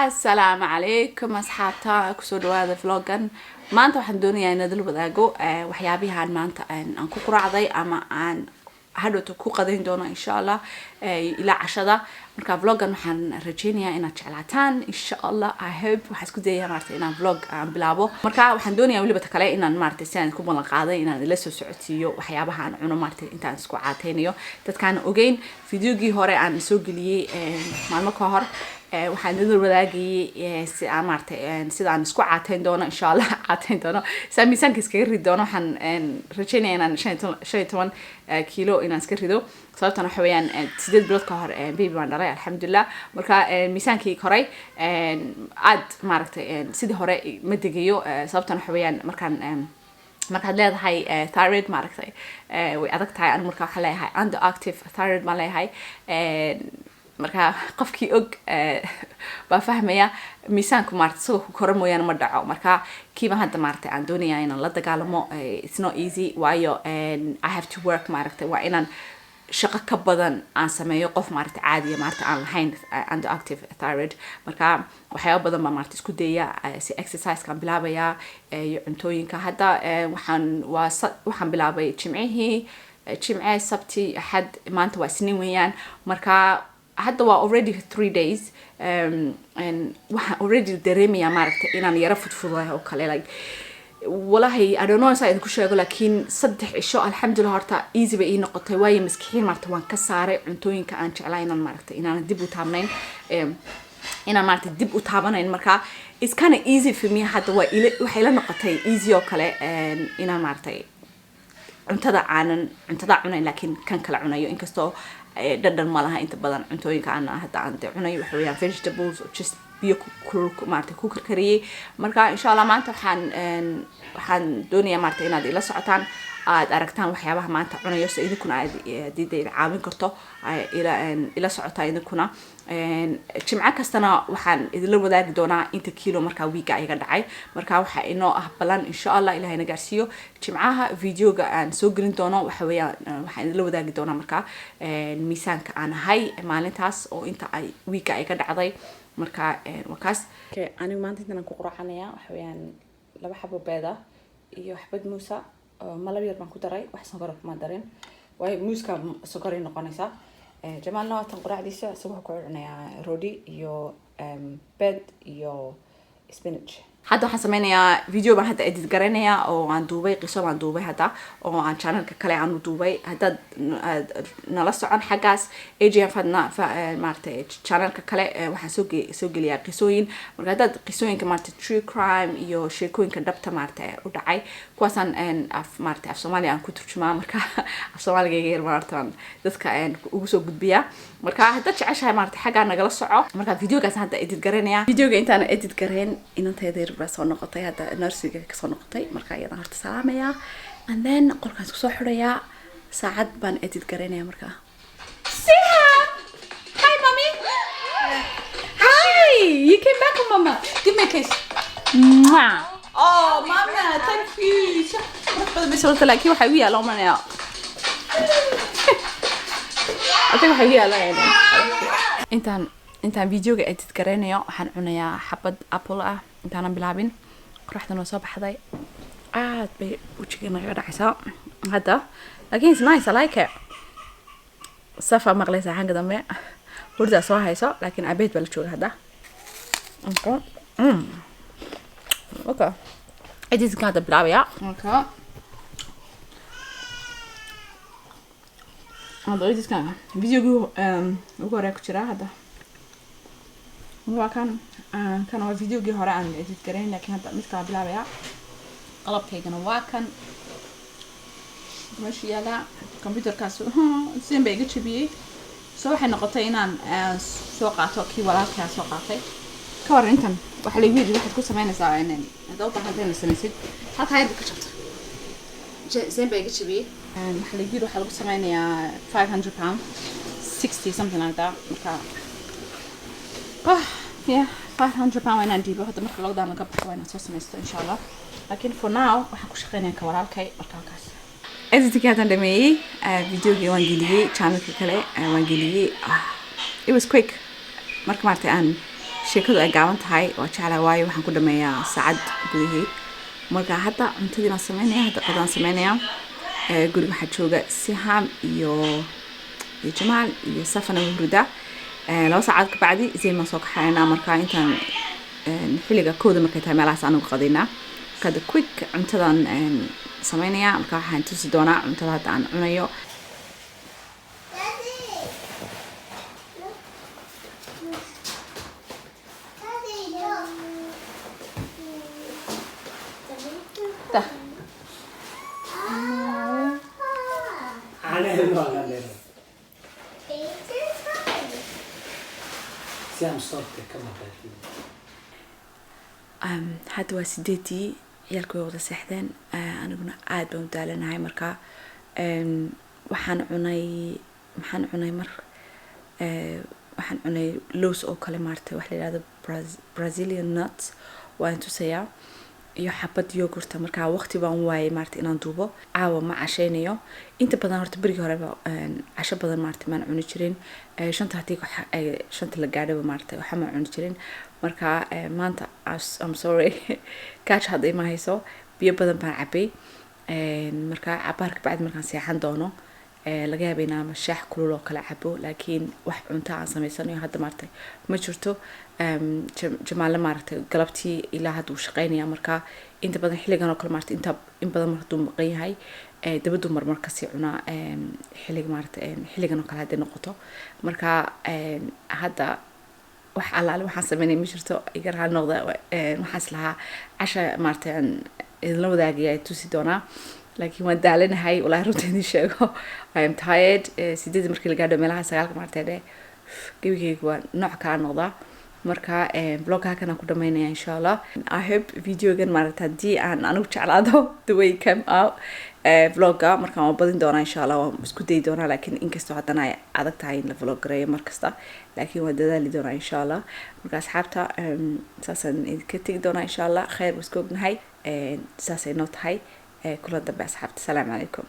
السلام عليكم أصحابتا كسودو هذا فلوجن ما أنت واحد دنيا ندلو بداجو وحيابيها عن ما أنت أن كوكرا عضي أما عن هادو تكو قدين دونا إن شاء الله إلى عشرة مركا فلوجن وحن رجينيا إن تشعلتان إن شاء الله I hope وحسكو زي مارتي إن فلوج بلابو مركا وحن دنيا ولي بتكلي إن مارتي سان كوب ولا قاضي إن لسه سعوديو وحيابها عن عنو مارتي إنت عن سكو عاتينيو تتكان أوجين فيديو جي هوري عن سوق لي مع المكهر waxaan idin wadaagay si aan maartay sida aan isku caateyn doono insha Allah caateyn doono saamiisanka iskaga rid doono waxaan rajaynayaa inaan 15 kilo inaan iska rido sababtana waxa weeyaan 8 bilood ka hor baby baan dhalay alxamdulillah marka miisaankii koray aad maartay sidii hore ma degayo sababtana waxa weeyaan markaad leedahay thyroid maartay way adag tahay aan marka waxa leeyahay underactive thyroid ma leeyahay marka qofkii og ba fahmaya miisaanku maartay soo ku koro mooyaan ma dhaco marka kiiba hadda maartay aan doonayaa inaan la dagaalamo it's not easy waayo I have to work maartay waa inaan shaqo ka badan aan sameeyo qof maartay caadi maartay aan lahayn underactive thyroid marka waxyaabo badan baan maartay isku dayaya si exercise kan bilaabaya iyo cuntooyinka hadda waxaan bilaabay jimce sabti axad maanta waa isniin weeyaan marka hadda waa already 3 days and waxaan already dareemaya maaragtay inaan yara fudfudahay oo kale like wallahi I don't know sida ku sheego laakiin 3 cisho alxamdulillah horta easy bay noqotay waayo maskixiin maartay waan ka saaray cuntooyinka aan jeclahay inaan maaragtay inaan dib u taabnayn inaan maartay dib u taabanayn marka it's kind of easy for me hadda waxay la noqotay easy oo kale inaan maaragtay cuntada cunayn laakiin kan kala cunayo inkastoo dhadhan ma laha inta badan cuntooyinka aan hadda aan cunayo waxa weeyaan vegetables just biyo maartay ku karkariyay marka insha Allah maanta waxaan doonayaa maartay inaad ila socotaan aad aragtaan waxyaabaha maanta cunayo si idinkuna aad diiday caawin karto ila socotaa idinkuna jimca kastana waxaan idin wadaagi doonaa inta kilo marka weeka ayaga dhacay marka waxa inoo ah balan insha Allah ilaahay na gaarsiiyo jimcaha videoga aan soo gelin doono waxa weeyaan waxaan idin wadaagi doonaa marka miisaanka aan ahay maalintaas oo inta ay weeka ay ka dhacday marka wakaas anigu maanta intaan ku quraacanayaa waxa weeyaan 2 xabo beeda iyo xabad muusa malab yar baan ku daray wax sonkor ma darin way muuska sonkor ay noqonaysaa jamaalna waa tan quraacdiisa sabab ku cunayaa roodi iyo beed iyo spinach hadda waxaan sameynayaa video baan hadda edit garanayaa oo aan duubay qiso baan duubay hadda oo aan channelka kale aan u duubay hadda nala socon xagaas AJF hadna maartay channelka kale waxaan soo geliyaa qisooyin marka hadda qisooyinka maartay true crime iyo sheekooyinka dhabta maartay u dhacay kuwaasan maartay af Soomaali aan ku turjumaa marka af Soomaaliga yar maartan dadka ugu soo gudbiya marka hadda jeceshahay maartay xagaa nagala soco marka videogaas hadda edit garanayaa videoga intaan edit gareen inanteeda soo noqotay hadda nursiga ka soo noqotay marka ayada horta salaamaya and then qolkaan isku soo xidhayaa saacad baan edit garanayaa marka hi mommy hi you came back mama give me a kiss oh mama thank you بس لكن waxa uu yaalo manaya adiga waxa yaalo intaan videoga edit garanayo waxaan cunayaa xabad apple ah intaan bilaabin quraxdan soo baxday aad bay wajiga naga dhacaysaa hadda laakiin it's nice I like it safa maqlaysa xanga dambe hurda soo hayso laakiin abeed bal jooga hadda okay edit ka hadda bilaabaya okay hadda edit ka videogu ugu hore ku jira hadda وكان كانوا فيديو جي هراء عن تذكرين لكن هذا مثل بلابيا قلب كيجنا وكان ماشي يلا كمبيوتر كاسو زين بيجي تبي سو حنا قطعين عن سوقاته كي ولا كي سوقاته كور انتم وحلي فيديو واحد كل سمعنا ساعين هذا وطا هذين السنسيد حتى هاي كشفت زين بيجي تبي وحلي فيديو واحد كل سمعنا 500 pound 60 something like that yeah 500 pound and dibo hadda marka loo daano gabdhaha waa inaan soo samaysto insha Allah laakiin for now waxaan ku shaqeynayaa ka walaalkay markaas edit ka dhameeyay videoga waan geliyay channelka kale waan geliyay it was quick marka maartay aan sheekadu ay gaaban tahay waa jeclaa waayo waxaan ku dhameeyaa saacad gudaheed marka hadda cuntadiina sameynaya hadda qadaan sameynaya guriga waxaa jooga Siham iyo Jamaal iyo Safana Hurda laba saacad ka bacdi Zeyma soo kaxaynaa marka intaan xilliga kooda markay tahay meelahaas aanu qadinaa kada quick cuntadan sameynaya marka waxaan tusi doonaa cuntada hadda aan cunayo hadda waa 8 ciyaalku way wada seexdeen aniguna aad baan u daalanahay marka waxaan cunay loos oo kale maartay wax la yiraahdo Brazilian nuts waan tusayaa iyo xabad yogurt marka waqti baan waayay maartay inaan duubo caawa ma casheynayo inta badan horta berigi hore casho badan maartay maan cuni jirin shanta la gaadhay maartay waxa ma cuni jirin marka maanta I'm sorry catch hadda ima hayso biyo badan baan cabay marka cabaarka bacd markaan seexan doono laga yaabaa inaan shaax kulul oo kala cabo laakiin wax cunto aan sameysanayo hadda maartay ma jirto Jamaal maartay galabtii ilaa hadda uu shaqeynaya marka inta badan xilligan oo kale maartay in badan markuu maqan yahay dabadu marmar ka sii cunaa xilligan oo kale hadda noqoto marka hadda wax allaale waxaan sameynay ma jirto iga raali noqda waxaas lahaa casha maartay idin la wadaagaya tusi doonaa laakiin waan daalanahay walaa runtii sheego I am tired sidii markii la gaadho meelaha 9 maartay gabigeyga waa nooc kala noqda marka vlogga kana ku dhameynaya insha Allah I hope videogan maartay hadii aan anigu jeclaado the way it came out vlogga marka waan badin doonaa insha Allah waan isku day doonaa laakiin inkastoo haddana ay adag tahay in la vlog gareeyo markasta laakiin waan dadaali doonaa insha Allah marka asxaabta saasan idinka tagi doonaa insha Allah khayr isku ognahay saasay noo tahay كل الدبع أصحابتي السلام عليكم